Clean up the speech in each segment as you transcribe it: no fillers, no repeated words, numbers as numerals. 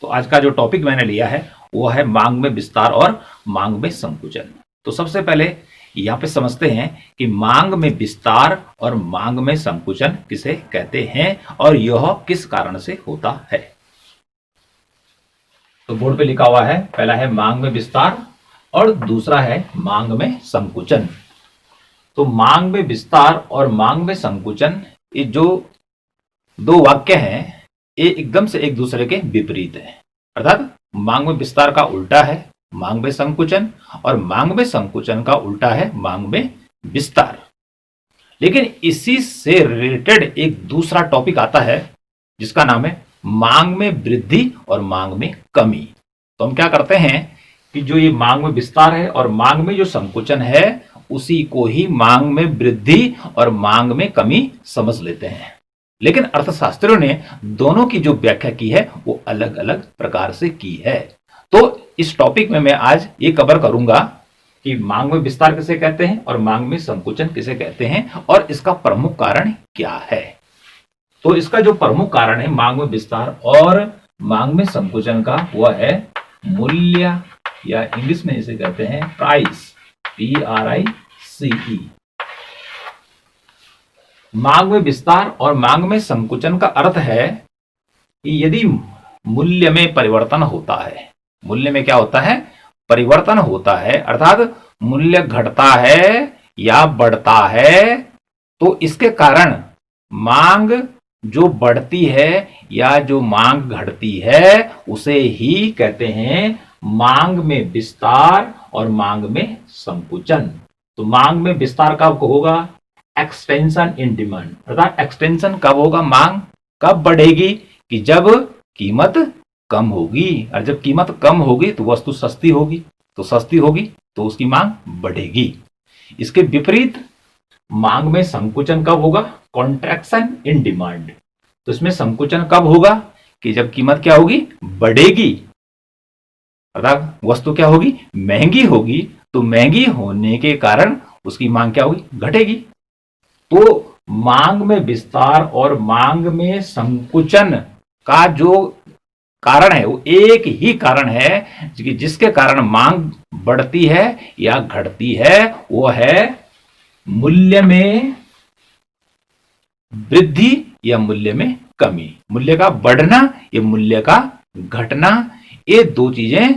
तो आज का जो टॉपिक मैंने लिया है वो है मांग में विस्तार और मांग में संकुचन। तो सबसे पहले यहाँ पे समझते हैं कि मांग में विस्तार और मांग में संकुचन किसे कहते हैं और यह किस कारण से होता है। तो बोर्ड पे लिखा हुआ है, पहला है मांग में विस्तार और दूसरा है मांग में संकुचन। तो मांग में विस्तार और मांग में संकुचन, ये जो दो वाक्य हैं ये एकदम से एक दूसरे के विपरीत है। अर्थात मांग में विस्तार का उल्टा है मांग में संकुचन और मांग में संकुचन का उल्टा है मांग में विस्तार। लेकिन इसी से रिलेटेड एक दूसरा टॉपिक आता है जिसका नाम है मांग में वृद्धि और मांग में कमी। तो हम क्या करते हैं कि जो ये मांग में विस्तार है और मांग में जो संकुचन है उसी को ही मांग में वृद्धि और मांग में कमी समझ लेते हैं। लेकिन अर्थशास्त्रियों ने दोनों की जो व्याख्या की है वो अलग अलग प्रकार से की है। तो इस टॉपिक में मैं आज ये कवर करूंगा कि मांग में विस्तार किसे कहते हैं और मांग में संकुचन किसे कहते हैं और इसका प्रमुख कारण क्या है। तो इसका जो प्रमुख कारण है मांग में विस्तार और मांग में संकुचन का वह है मूल्य, या इंग्लिश में इसे कहते हैं प्राइस, PRICE। मांग में विस्तार और मांग में संकुचन का अर्थ है कि यदि मूल्य में परिवर्तन होता है, मूल्य में क्या होता है, परिवर्तन होता है, अर्थात मूल्य घटता है या बढ़ता है, तो इसके कारण मांग जो बढ़ती है या जो मांग घटती है उसे ही कहते हैं मांग में विस्तार और मांग में संकुचन। तो मांग में विस्तार कब होगा, एक्सटेंशन इन डिमांड, अर्थात एक्सटेंशन कब होगा, मांग कब बढ़ेगी कि जब कीमत कम होगी, और जब कीमत कम होगी तो वस्तु सस्ती होगी, तो सस्ती होगी तो उसकी मांग बढ़ेगी। इसके विपरीत मांग में संकुचन कब होगा, कॉन्ट्रैक्शन इन डिमांड। तो इसमें संकुचन कब होगा कि जब कीमत क्या होगी, बढ़ेगी, अर्थात वस्तु क्या होगी, महंगी होगी, तो महंगी होने के कारण उसकी मांग क्या होगी, घटेगी। तो मांग में विस्तार और मांग में संकुचन का जो कारण है वो एक ही कारण है कि जिसके कारण मांग बढ़ती है या घटती है, वो है मूल्य में वृद्धि या मूल्य में कमी। मूल्य का बढ़ना या मूल्य का घटना, ये दो चीजें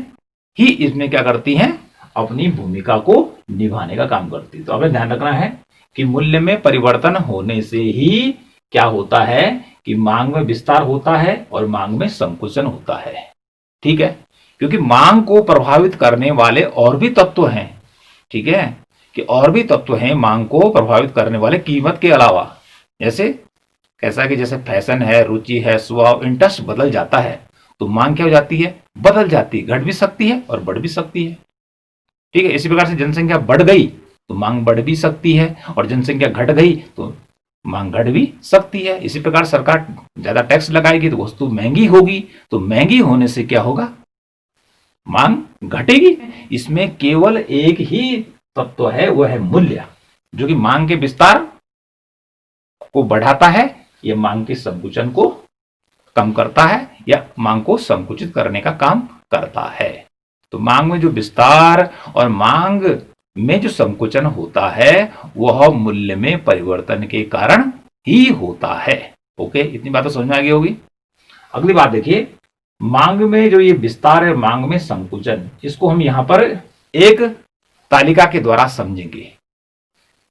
ही इसमें क्या करती हैं, अपनी भूमिका को निभाने का काम करती है। तो हमें ध्यान रखना है कि मूल्य में परिवर्तन होने से ही क्या होता है कि मांग में विस्तार होता है और मांग में संकुचन होता है। ठीक है, क्योंकि मांग को प्रभावित करने वाले और भी तत्व हैं। ठीक है, कि और भी तत्व हैं मांग को प्रभावित करने वाले कीमत के अलावा। जैसे कैसा कि जैसे फैशन है, रुचि है, स्वभाव, इंटरेस्ट बदल जाता है तो मांग क्या हो जाती है, बदल जाती है, घट भी सकती है और बढ़ भी सकती है। ठीक है, इसी प्रकार से जनसंख्या बढ़ गई तो मांग बढ़ भी सकती है और जनसंख्या घट गई तो मांग घट भी सकती है। इसी प्रकार सरकार ज्यादा टैक्स लगाएगी तो वस्तु महंगी होगी, तो महंगी होने से क्या होगा, मांग घटेगी। इसमें केवल एक ही तत्व है, वह है मूल्य, जो कि मांग के विस्तार को बढ़ाता है या मांग के संकुचन को कम करता है या मांग को संकुचित करने का काम करता है। तो मांग में जो विस्तार और मांग में जो संकुचन होता है वह मूल्य में परिवर्तन के कारण ही होता है। ओके, इतनी बातें समझ में आ गई होगी। अगली बात देखिए, मांग में जो ये विस्तार है, मांग में संकुचन, इसको हम यहां पर एक तालिका के द्वारा समझेंगे।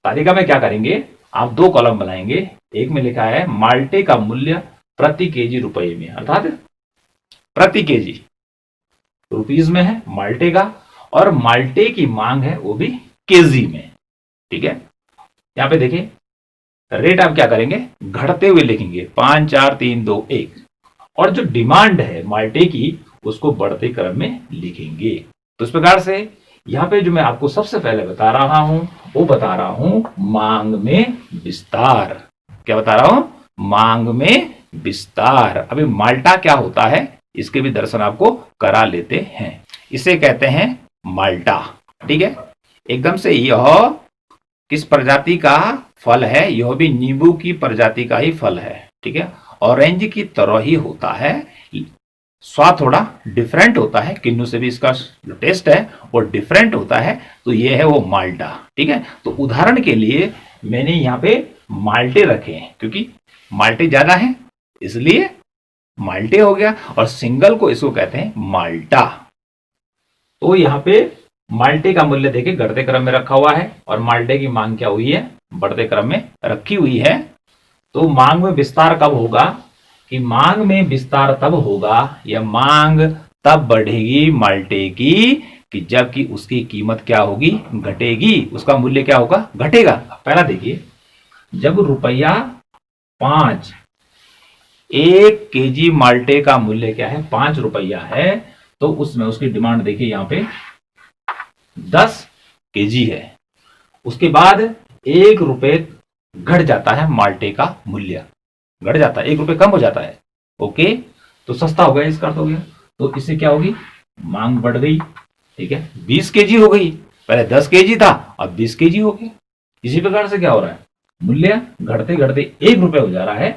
तालिका में क्या करेंगे, आप दो कॉलम बनाएंगे। एक में लिखा है माल्टे का मूल्य प्रति केजी रुपए में, अर्थात प्रति केजी रुपीज में है माल्टे का, और माल्टे की मांग है वो भी केजी में। ठीक है, यहां पे देखिए रेट आप क्या करेंगे, घटते हुए लिखेंगे 5 4 3 2 1, और जो डिमांड है माल्टे की उसको बढ़ते क्रम में लिखेंगे। तो इस प्रकार से यहां पे जो मैं आपको सबसे पहले बता रहा हूं वो बता रहा हूं मांग में विस्तार। क्या बता रहा हूं, मांग में विस्तार। अभी माल्टा क्या होता है इसके भी दर्शन आपको करा लेते हैं। इसे कहते हैं माल्टा। ठीक है, एकदम से यह किस प्रजाति का फल है, यह भी नींबू की प्रजाति का ही फल है। ठीक है, ऑरेंज की तरह ही होता है, स्वाद थोड़ा डिफरेंट होता है, किन्नू से भी इसका जो टेस्ट है वो डिफरेंट होता है, तो ये है वो माल्टा। ठीक है, तो उदाहरण के लिए मैंने यहाँ पे माल्टे रखे हैं, क्योंकि माल्टे ज्यादा हैं इसलिए माल्टे हो गया, और सिंगल को इसको कहते हैं माल्टा। तो यहाँ पे माल्टे का मूल्य देखिए घटते क्रम में रखा हुआ है, और माल्टे की मांग क्या हुई है, बढ़ते क्रम में रखी हुई है। तो मांग में विस्तार कब होगा, कि मांग में विस्तार तब होगा या मांग तब बढ़ेगी माल्टे की कि जबकि उसकी कीमत क्या होगी, घटेगी, उसका मूल्य क्या होगा, घटेगा। पहला देखिए, जब ₹5 1 केजी माल्टे का मूल्य क्या है, ₹5 है, तो उसमें उसकी डिमांड देखिए यहाँ पे 10 केजी है। उसके बाद ₹1 घट जाता है, माल्टे का मूल्य घट जाता है, ₹1 कम हो जाता है। ओके, तो सस्ता हो गया, इसका अर्थ हो गया। तो इससे क्या होगी, मांग बढ़ गई। ठीक है, 20 केजी हो गई, पहले 10 केजी था, अब 20 केजी हो गया। इसी प्रकार से क्या हो रहा है, मूल्य घटते घटते ₹1 हो जा रहा है,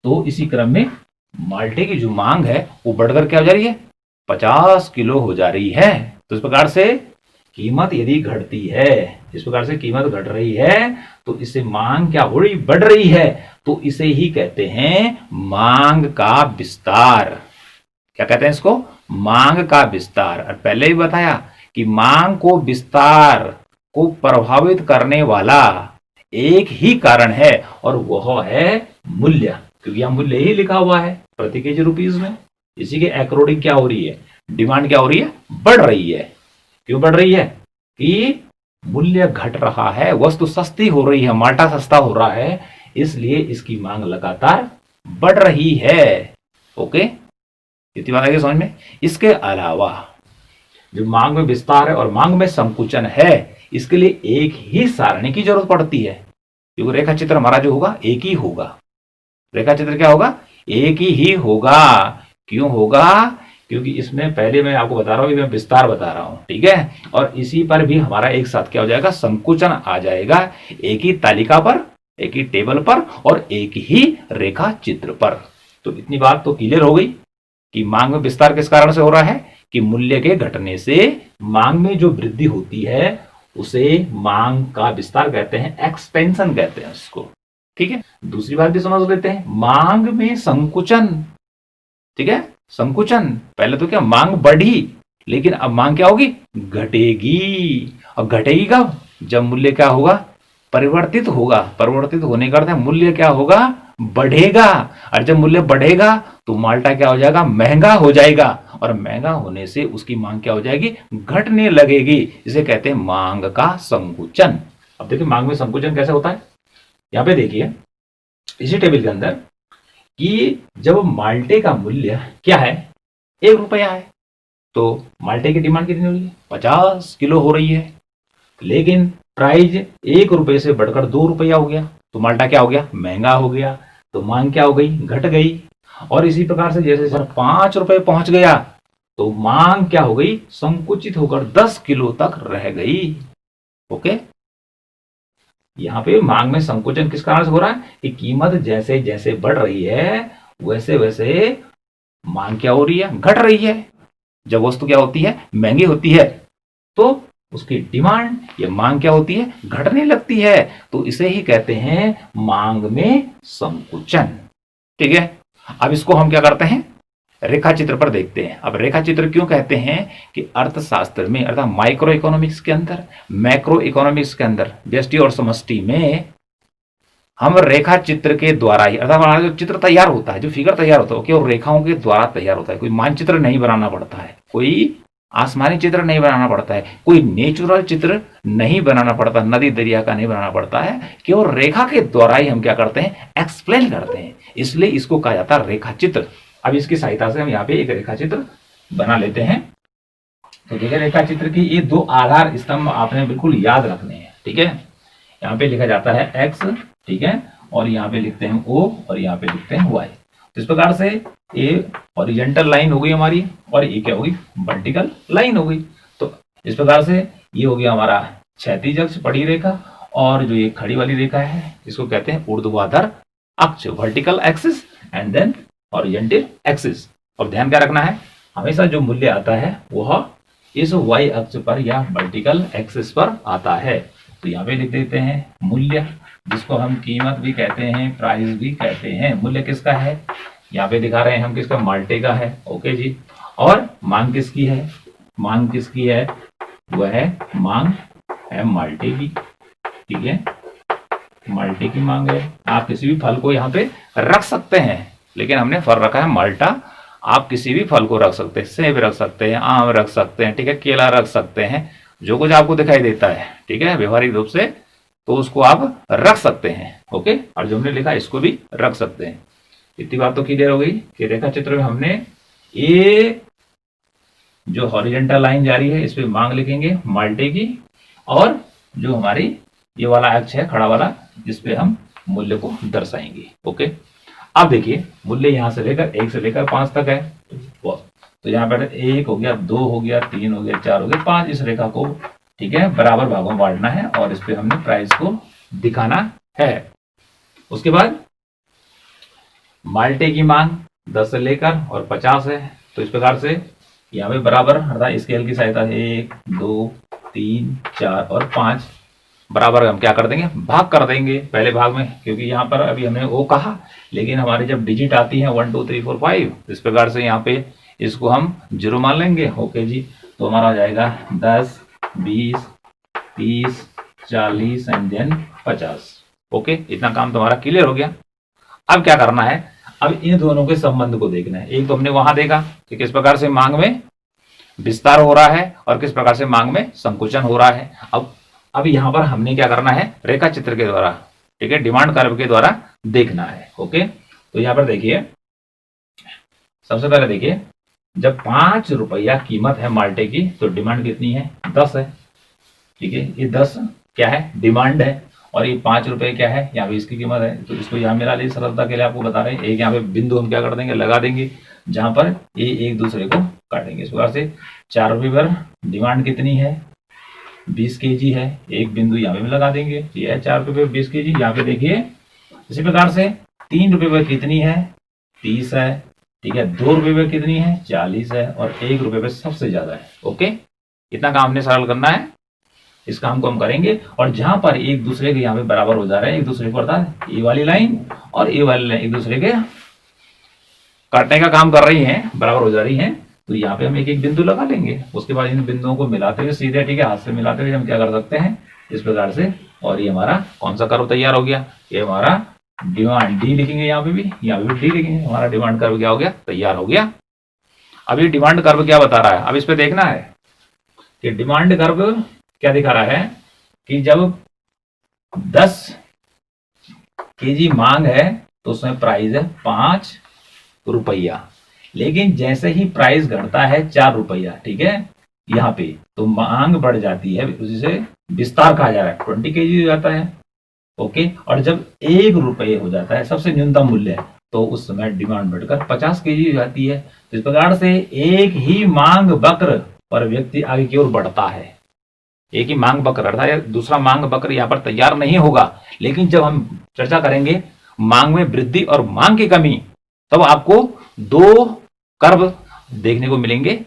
तो इसी क्रम में माल्टे की जो मांग है वो बढ़कर क्या हो जा रही है, 50 किलो हो जा रही है। तो इस प्रकार से कीमत यदि घटती है, इस प्रकार से कीमत घट रही है, तो इससे मांग क्या हो रही, बढ़ रही है, तो इसे ही कहते हैं मांग का विस्तार। क्या कहते हैं इसको, मांग का विस्तार। और पहले ही बताया कि मांग को विस्तार को प्रभावित करने वाला एक ही कारण है, और वह है मूल्य, क्योंकि यहां मूल्य ही लिखा हुआ है प्रति केजी रुपीज में। इसी के अकॉर्डिंग क्या हो रही है, डिमांड क्या हो रही है, बढ़ रही है। क्यों बढ़ रही है, कि मूल्य घट रहा है, वस्तु सस्ती हो रही है, माल्टा सस्ता हो रहा है, इसलिए इसकी मांग लगातार बढ़ रही है। ओके, इतनी बात आएगी समझ में। इसके अलावा जो मांग में विस्तार है और मांग में संकुचन है, इसके लिए एक ही सारणी की जरूरत पड़ती है, क्योंकि रेखा चित्र हमारा जो होगा एक ही होगा। रेखा चित्र क्या होगा, एक ही होगा। क्यों होगा, क्योंकि इसमें पहले मैं आपको बता रहा हूं, मैं विस्तार बता रहा हूं। ठीक है, और इसी पर भी हमारा एक साथ क्या हो जाएगा, संकुचन आ जाएगा, एक ही तालिका पर, एक ही टेबल पर, और एक ही रेखा चित्र पर। तो इतनी बात तो क्लियर हो गई कि मांग में विस्तार किस कारण से हो रहा है, कि मूल्य के घटने से मांग में जो वृद्धि होती है उसे मांग का विस्तार कहते हैं, एक्सपेंशन कहते हैं उसको। ठीक है, दूसरी बात भी समझ लेते हैं, मांग में संकुचन। ठीक है, संकुचन, पहले तो क्या मांग बढ़ी, लेकिन अब मांग क्या होगी, घटेगी। और घटेगी कब, जब मूल्य क्या होगा, परिवर्तित होगा। परिवर्तित होने का अर्थ है मूल्य क्या होगा, बढ़ेगा। और जब मूल्य बढ़ेगा तो माल्टा क्या हो जाएगा, महंगा हो जाएगा, और महंगा होने से उसकी मांग क्या हो जाएगी, घटने लगेगी। इसे कहते हैं मांग का संकुचन। अब देखिए मांग में संकुचन कैसे होता है, यहां पे देखिए इसी टेबल के अंदर कि जब माल्टे का मूल्य क्या है, ₹1 है, तो माल्टे की डिमांड कितनी हो रही है, 50 किलो हो रही है, लेकिन प्राइस ₹1 से बढ़कर ₹2 हो गया, तो माल्टा क्या हो गया, महंगा हो गया, तो मांग क्या हो गई, घट गई। और इसी प्रकार से जैसे सर ₹5 पहुंच गया, तो मांग क्या हो गई, संकुचित होकर 10 किलो तक रह गई। ओके, यहां पे मांग में संकुचन किस कारण से हो रहा है, कि कीमत जैसे जैसे बढ़ रही है वैसे वैसे मांग क्या हो रही है, घट रही है। जब वस्तु क्या होती है, महंगी होती है, तो उसकी डिमांड या मांग क्या होती है, घटने लगती है। तो इसे ही कहते हैं मांग में संकुचन। ठीक है, अब इसको हम क्या करते हैं, रेखा चित्र पर देखते हैं। अब रेखा चित्र क्यों कहते हैं, कि अर्थशास्त्र में अर्थात माइक्रो इकोनॉमिक्स के अंदर, मैक्रो इकोनॉमिक्स के अंदर, व्यष्टि और समष्टि में हम रेखा चित्र के द्वारा ही, अर्थात हमारा जो चित्र तैयार होता है, जो फिगर तैयार होता है, केवल रेखाओं के द्वारा तैयार होता है। कोई मानचित्र नहीं बनाना पड़ता है, कोई आसमानी चित्र नहीं बनाना पड़ता है, कोई नेचुरल चित्र नहीं बनाना पड़ता, नदी दरिया का नहीं बनाना पड़ता है, केवल रेखा के द्वारा ही हम क्या करते हैं, एक्सप्लेन करते हैं। इसलिए इसको कहा जाता है रेखा चित्र। अब इसकी सहायता से हम यहाँ पे एक रेखा चित्र बना लेते हैं। तो देखिए रेखा चित्र की ये 2 आधार स्तंभ आपने बिल्कुल याद रखने हैं। ठीक है, यहाँ पे लिखा जाता है एक्स, ठीक है, और यहाँ पे लिखते हैं ओ, और यहाँ पे लिखते हैं वाई। तो इस प्रकार से ये हॉरिजॉन्टल लाइन हो गई हमारी, और ये क्या होगी, वर्टिकल लाइन हो गई। तो इस प्रकार से ये हो गया हमारा क्षैतिज अक्ष पड़ी रेखा, और जो ये खड़ी वाली रेखा है इसको कहते हैं ऊर्ध्वाधर अक्ष, vertical axis, and then horizontal axis. अब ध्यान क्या रखना है, हमेशा जो मूल्य आता है वह इस y अक्ष पर या वर्टिकल एक्सिस पर आता है। तो यहाँ पे लिख देते हैं मूल्य, जिसको हम कीमत भी कहते हैं, प्राइस भी कहते हैं। मूल्य किसका है, यहाँ पे दिखा रहे हैं हम, किसका, माल्टे का है। ओके जी। और मांग किसकी है, मांग किसकी है, वह है मांग है माल्टे की। ठीक है, माल्टे की मांग है। आप किसी भी फल को यहाँ पे रख सकते हैं, लेकिन हमने फल रखा है माल्टा। आप किसी भी फल को रख सकते हैं, सेब रख सकते हैं, आम रख सकते हैं, ठीक है, केला रख सकते हैं, जो कुछ आपको दिखाई देता है, ठीक है, व्यवहारिक रूप से, तो उसको आप रख सकते हैं। ओके, और जो हमने लिखा इसको भी रख सकते हैं। इतनी बात तो क्लियर हो गई कि रेखा चित्र में हमने ये जो हॉरिजॉन्टल लाइन जा रही है इस पे मांग लिखेंगे माल्टे की, और जो हमारी ये वाला अक्ष है खड़ा वाला, जिस पे हम मूल्य को दर्शाएंगे। ओके, अब देखिए मूल्य यहां से लेकर 1 से लेकर 5 तक है। तो यहाँ पर 1 हो गया, 2 हो गया, 3 हो गया, 4 हो गया, 5। इस रेखा को, ठीक है, बराबर भागों में बांटना है और इस पे हमने प्राइस को दिखाना है। उसके बाद माल्टे की मांग 10 से लेकर और 50 है। तो इस प्रकार से यहाँ पे बराबर अर्थात स्केल की सहायता से 1, 2, 3, 4 और 5 बराबर हम क्या कर देंगे, भाग कर देंगे पहले भाग में, क्योंकि यहाँ पर अभी हमने वो कहा, लेकिन हमारी जब डिजिट आती है 1 2 3 4 5, इस प्रकार से यहाँ पे इसको हम 0 मान लेंगे। ओके जी, तो हमारा हो जाएगा 10, 20, 30, 40 एंड देन 50। ओके, इतना काम तुम्हारा क्लियर हो गया। अब क्या करना है, अब इन दोनों के संबंध को देखना है। एक तो हमने वहां देखा कि किस प्रकार से मांग में विस्तार हो रहा है और किस प्रकार से मांग में संकुचन हो रहा है। अब यहां पर हमने क्या करना है, रेखा चित्र के द्वारा, ठीक है, डिमांड कर्व के द्वारा देखना है। ओके, तो यहां पर देखिए, सबसे पहले देखिए, जब 5 रुपया कीमत है माल्टे की, तो डिमांड कितनी है, 10 है। ठीक है, ये 10 क्या है, डिमांड है, और ये 5 रुपए क्या है, यहाँ पे इसकी कीमत है। तो इसको यहाँ मिला ली, सरलता के लिए आपको बता रहे हैं। एक यहाँ पे बिंदु हम क्या कर देंगे, लगा देंगे, जहां पर ये एक दूसरे को काटेंगे। इस प्रकार से 4 रुपए पर डिमांड कितनी है, 20 kg है, एक बिंदु यहाँ पे लगा देंगे। ये है 4 रुपए 20 kg। यहाँ पे देखिए इसी प्रकार से 3 रुपए पर कितनी है, 30 है। ठीक है, 2 रुपए पर कितनी है, 40 है, और 1 रुपए पर सबसे ज्यादा है। ओके, इतना काम हमने सरल करना है, इस काम को हम करेंगे। और जहां पर एक दूसरे के यहाँ पे बराबर हो जा रहे हैं, एक दूसरे को, अर्थात ये वाली लाइन और ये वाली लाइन एक दूसरे के काटने का काम कर रही हैं, बराबर हो जा रही हैं, तो यहाँ पे हम एक एक बिंदु लगा लेंगे। उसके बाद इन बिंदुओं को मिलाते हुए सीधे, ठीक है, हाथ से मिलाते हुए हम क्या कर सकते हैं, इस प्रकार से, और ये हमारा कौन सा कर्व तैयार हो गया, ये हमारा डिमांड डी लिखेंगे, यहाँ पे भी, यहाँ पे भी डी लिखेंगे, हमारा डिमांड कर्व क्या हो गया, तैयार हो गया। अब ये डिमांड कर्व क्या बता रहा है, अब इस पे देखना है कि डिमांड कर्व क्या दिखा रहा है कि जब 10 kg मांग है तो उसमें प्राइस है 5 रुपया, लेकिन जैसे ही प्राइस घटता है 4 रुपया, ठीक है, यहाँ पे, तो मांग बढ़ जाती है, उसी से विस्तार कहा जा रहा है, 20 kg हो जाता है। ओके, और जब 1 रुपये हो जाता है, सबसे न्यूनतम मूल्य है, तो उस समय डिमांड बढ़कर 50 kg हो जाती है। तो इस प्रकार से एक ही मांग वक्र पर व्यक्ति आगे की ओर बढ़ता है। एक ही मांग वक्र, अर्थात दूसरा मांग वक्र यहाँ पर तैयार नहीं होगा, लेकिन जब हम चर्चा करेंगे मांग में वृद्धि और मांग की कमी, तब आपको 2 कर्व देखने को मिलेंगे।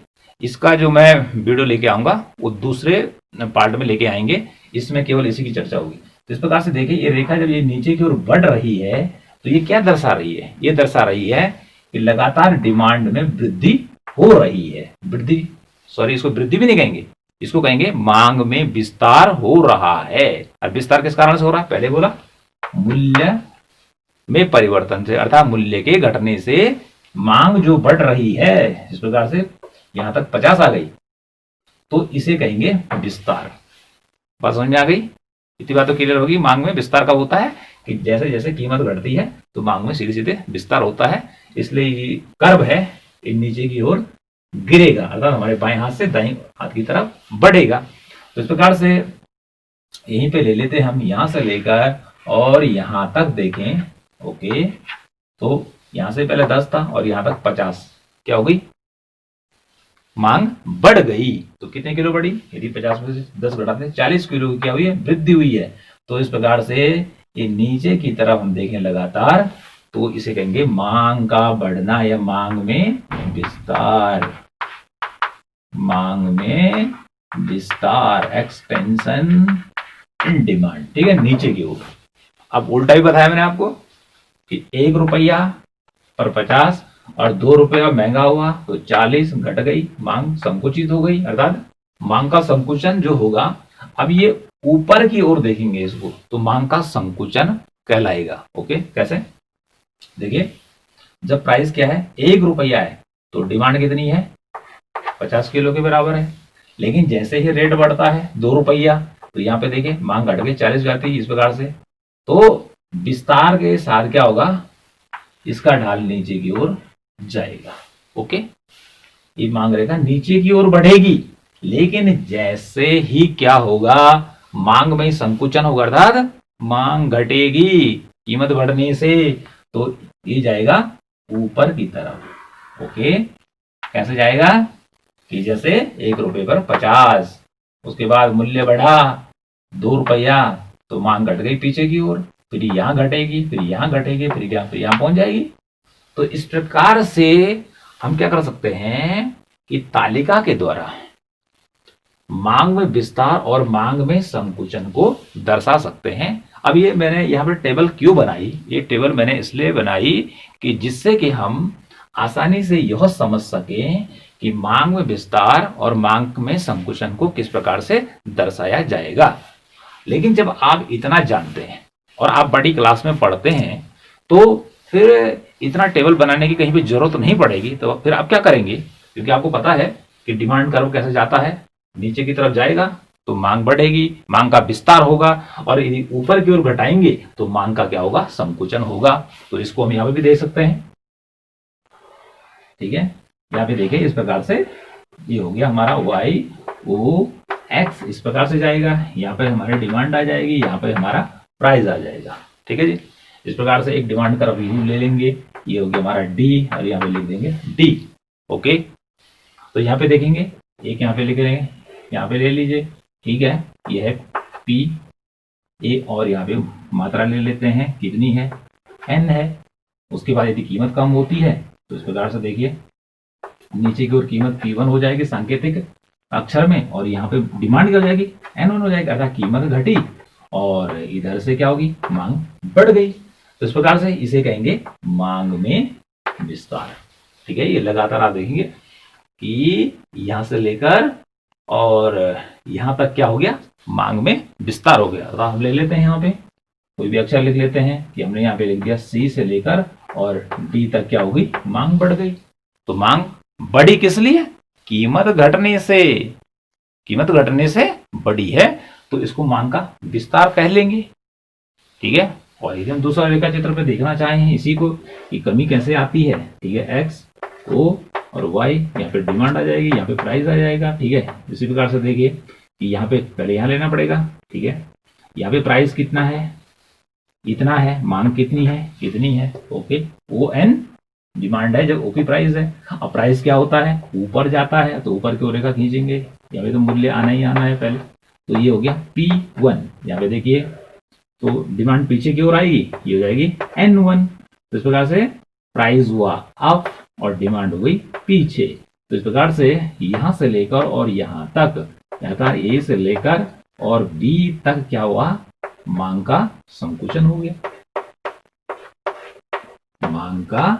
इसका जो मैं वीडियो लेके आऊंगा वो दूसरे पार्ट में लेके आएंगे, इसमें केवल इसी की चर्चा होगी। तो इस प्रकार से देखिए, ये रेखा जब ये नीचे की ओर बढ़ रही है, तो ये क्या दर्शा रही है, ये दर्शा रही है कि लगातार डिमांड में वृद्धि हो रही है। वृद्धि, सॉरी, इसको वृद्धि भी नहीं कहेंगे, इसको कहेंगे मांग में विस्तार हो रहा है। और विस्तार किस कारण से हो रहा है, पहले बोला मूल्य में परिवर्तन से, अर्थात मूल्य के घटने से मांग जो बढ़ रही है, इस प्रकार से यहां तक 50 आ गई, तो इसे कहेंगे विस्तार। बात समझ में आ गई, इतनी बात तो क्लियर होगी। मांग में विस्तार कब होता है कि जैसे जैसे कीमत घटती है तो मांग में सीधे सीधे विस्तार होता है, इसलिए ये कर्व है, ये नीचे की ओर गिरेगा, अर्थात हमारे बाएं हाथ से दाएं हाथ की तरफ बढ़ेगा। तो इस प्रकार से यहीं पे ले लेते हैं हम, यहां से लेकर और यहां तक देखें। ओके, तो यहां से पहले 10 था और यहां तक 50, क्या हो गई, मांग बढ़ गई। तो कितने किलो बढ़ी, यदि 50 में से 10 घटाते 40 किलो की क्या हुई है, वृद्धि हुई है। तो इस प्रकार से ये नीचे की तरफ हम देखें लगातार तो इसे कहेंगे मांग का बढ़ना या मांग में विस्तार। मांग में विस्तार, एक्सपेंशन इन डिमांड। ठीक है, नीचे की ओर। अब उल्टा भी बताया मैंने आपको कि 1 रुपया पर 50 और 2 रुपया महंगा हुआ तो 40 घट गई, मांग संकुचित हो गई। अर्थात मांग का संकुचन जो होगा, अब ये ऊपर की ओर देखेंगे इसको, तो मांग का संकुचन कहलाएगा। ओके, कैसे? देखिए, जब प्राइस क्या है 1 रुपया है तो डिमांड कितनी है 50 किलो के बराबर है। लेकिन जैसे ही रेट बढ़ता है 2 रुपया, तो यहाँ पे देखिए मांग घट के 40 जाती है इस प्रकार से। तो विस्तार के साथ क्या होगा, इसका ढाल नीचे की ओर जाएगा। ओके, ये मांग रेखा नीचे की ओर बढ़ेगी। लेकिन जैसे ही क्या होगा, मांग में संकुचन होगा, अर्थात मांग घटेगी कीमत बढ़ने से, तो ये जाएगा ऊपर की तरफ। ओके, कैसे जाएगा कि जैसे 1 रुपये पर 50, उसके बाद मूल्य बढ़ा 2 रुपया, तो मांग घट गई पीछे की ओर, फिर यहां घटेगी, फिर यहां घटेगी, फिर क्या, फिर यहां पहुंच जाएगी। तो इस प्रकार से हम क्या कर सकते हैं कि तालिका के द्वारा मांग में विस्तार और मांग में संकुचन को दर्शा सकते हैं। अब ये मैंने यहाँ पर टेबल क्यों बनाई, ये टेबल मैंने इसलिए बनाई कि जिससे कि हम आसानी से यह समझ सकें कि मांग में विस्तार और मांग में संकुचन को किस प्रकार से दर्शाया जाएगा। लेकिन जब आप इतना जानते हैं और आप बड़ी क्लास में पढ़ते हैं, तो फिर इतना टेबल बनाने की कहीं भी जरूरत नहीं पड़ेगी। तो फिर आप क्या करेंगे, क्योंकि आपको पता है कि डिमांड कर्व कैसे जाता है, नीचे की तरफ जाएगा तो मांग बढ़ेगी, मांग का विस्तार होगा, और यदि ऊपर की ओर घटाएंगे तो मांग का क्या होगा, संकुचन होगा। तो इसको हम यहाँ पे भी देख सकते हैं। ठीक है, यहाँ पे देखिए इस प्रकार से ये हो गया हमारा वाई ओ एक्स, इस प्रकार से जाएगा। यहाँ पे हमारी डिमांड आ जाएगी, यहाँ पे हमारा प्राइस आ जाएगा। ठीक है जी, इस प्रकार से एक डिमांड कर्व यू ले लेंगे, ये हो गया हमारा डी, और यहाँ पे लिख देंगे डी। ओके, तो यहाँ पे देखेंगे, एक यहाँ पे लिख लेंगे, यहाँ पे ले लीजिए। ठीक है, ये है पी ए, और यहाँ पे मात्रा ले लेते हैं, कितनी है, एन है। उसके बाद यदि कीमत कम होती है तो इस प्रकार से देखिए नीचे की ओर कीमत P1 हो जाएगी सांकेतिक अक्षर में, और यहाँ पे डिमांड क्या हो जाएगी, N1 हो जाएगी, अर्थात कीमत घटी और इधर से क्या होगी, मांग बढ़ गई। तो इस प्रकार से इसे कहेंगे मांग में विस्तार। ठीक है, ये लगातार आप देखेंगे कि यहां से लेकर और यहां तक क्या हो गया, मांग में विस्तार हो गया। तो हम ले लेते हैं, यहाँ पे कोई भी अक्षर लिख लेते हैं कि हमने यहाँ पे लिख दिया C से लेकर और D तक क्या हो गई, मांग बढ़ गई। तो मांग बढ़ी किस लिए, कीमत घटने से, कीमत घटने से बढ़ी है, तो इसको मांग का विस्तार कह लेंगे। ठीक है, और यदि हम दूसरा रेखा चित्र पे देखना चाहें इसी को कि कमी कैसे आती है, ठीक है, एक्स ओ और वाई, यहाँ पे डिमांड आ जाएगी, यहाँ पे प्राइस आ जाएगा। ठीक है, इसी प्रकार से देखिए कि यहाँ पे पहले यहाँ लेना पड़ेगा। ठीक है, यहाँ पे प्राइस कितना है, इतना है, मांग कितनी है, कितनी है। ओके, ओ एन डिमांड है, जब ओपी प्राइस है। अब प्राइस क्या होता है, ऊपर जाता है, तो ऊपर की ओर रेखा खींचेंगे, यहाँ पे तो मूल्य आना ही आना है पहले। तो ये हो गया P1, यहाँ पे देखिए तो डिमांड पीछे की ओर आएगी, ये हो जाएगी N1। तो इस प्रकार से प्राइस हुआ अप और डिमांड हो गई पीछे। तो इस प्रकार से यहां से लेकर और यहां तक, अर्थात ए से लेकर और बी तक क्या हुआ, मांग का संकुचन हो गया, मांग का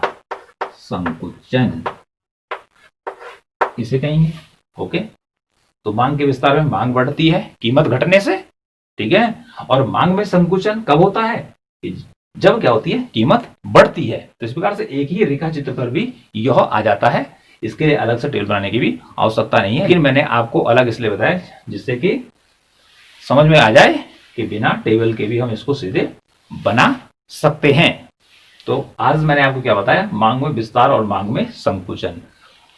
संकुचन इसे कहेंगे। ओके, तो मांग के विस्तार में मांग बढ़ती है कीमत घटने से। ठीक है, और मांग में संकुचन कब होता है, जब क्या होती है, कीमत बढ़ती है। तो इस प्रकार से एक ही रेखा चित्र पर भी यह आ जाता है। इसके लिए अलग से टेबल बनाने की भी आवश्यकता नहीं है, लेकिन मैंने आपको अलग इसलिए बताया जिससे कि समझ में आ जाए कि बिना टेबल के भी हम इसको सीधे बना सकते हैं। तो आज मैंने आपको क्या बताया, मांग में विस्तार और मांग में संकुचन।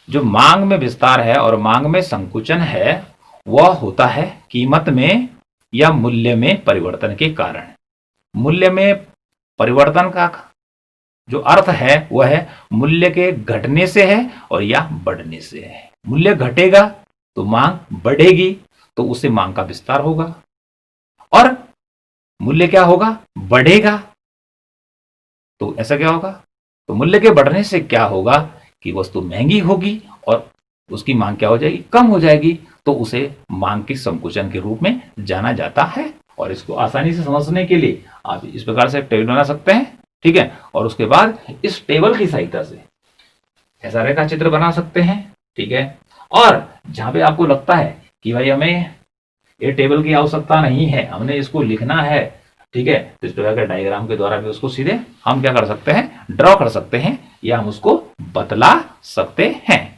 जो मांग में विस्तार है और मांग में संकुचन है, वह होता है कीमत में या मूल्य में परिवर्तन के कारण। मूल्य में परिवर्तन का जो अर्थ है वह है मूल्य के घटने से है और या बढ़ने से है। मूल्य घटेगा तो मांग बढ़ेगी, तो उससे मांग का विस्तार होगा, और मूल्य क्या होगा, बढ़ेगा तो ऐसा क्या होगा? तो मूल्य के बढ़ने से क्या होगा कि वस्तु महंगी होगी और उसकी मांग क्या हो जाएगी? कम हो जाएगी। तो उसे मांग के संकुचन के रूप में जाना जाता है। और इसको आसानी से समझने के लिए आप इस प्रकार से एक टेबल बना सकते हैं, ठीक है। और उसके बाद इस टेबल की सहायता से ऐसा रेखा चित्र बना सकते हैं, ठीक है। और जहां पे आपको लगता है कि भाई हमें ये टेबल की आवश्यकता नहीं है, हमने इसको लिखना है, ठीक है, तो इस प्रकार के डायग्राम के द्वारा भी उसको सीधे हम क्या कर सकते हैं? ड्रॉ कर सकते हैं या हम उसको बतला सकते हैं।